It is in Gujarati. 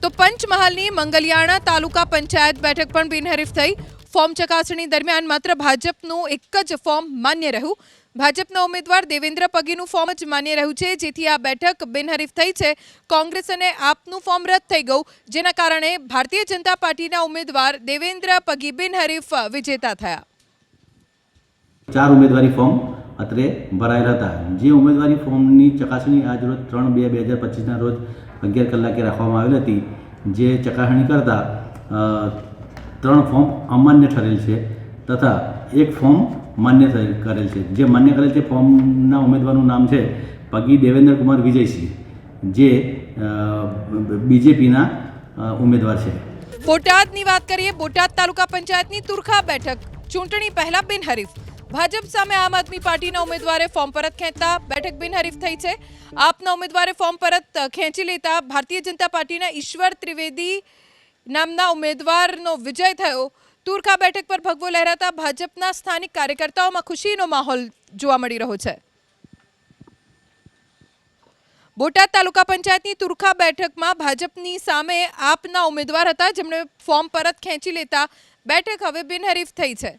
તો પંચમહાલની મંગલિયાણા તાલુકા પંચાયત બેઠક પણ બિનહરીફ થઈ। ફોર્મ ચકાસણી દરમિયાન માત્ર ભાજપનું એક જ ફોર્મ માન્ય રહ્યું। ભાજપના ઉમેદવાર દેવેન્દ્ર પગીનું ફોર્મ જ માન્ય રહ્યું છે, જેથી આ બેઠક બિનહરીફ થઈ છે। કોંગ્રેસ અને આપનું ફોર્મ રદ થઈ ગયું, જેના કારણે ભારતીય જનતા પાર્ટીના ઉમેદવાર દેવેન્દ્ર પગી બિનહરીફ વિજેતા થયા। 4 ઉમેદવારી ફોર્મ અત્રે ભરાયેલા હતા। જે ઉમેદવારી ફોર્મની ચકાસણી આજ રોજ 3/2/2025ના રોજ 11 કલાકે રાખવામાં આવેલ હતી। જે ચકાસણી કરતા 3 ફોર્મ અમાન્ય ઠરેલ છે તથા 1 ફોર્મ માન્ય કરેલ છે। જે માન્ય કરેલ છે ફોર્મના ઉમેદવારનું નામ છે પગી દેવેન્દ્ર કુમાર વિજયસિંહ, જે બીજેપીના ઉમેદવાર છે। બોટાદની વાત કરીએ। બોટાદ તાલુકા પંચાયતની તુરખા બેઠક ચૂંટણી પહેલા બિનહરીફ। ભાજપ સામે આમ આદમી પાર્ટીના ઉમેદવારે ફોર્મ પરત ખેંચતા બેઠક બિનહરીફ થઈ છે। આપના ઉમેદવારે ફોર્મ પરત ખેંચી લેતા ભારતીય જનતા પાર્ટીના ઈશ્વર ત્રિવેદી નામના ઉમેદવારનો વિજય થયો। તુરખા બેઠક પર ભગવો લહેરાતા ભાજપના સ્થાનિક કાર્યકર્તાઓમાં ખુશીનો માહોલ જોવા મળી રહ્યો છે। બોટાદ તાલુકા પંચાયતની તુરખા બેઠકમાં ભાજપની સામે આપના ઉમેદવાર હતા, જેમણે ફોર્મ પરત ખેંચી લેતા બેઠક હવે બિનહરીફ થઈ છે।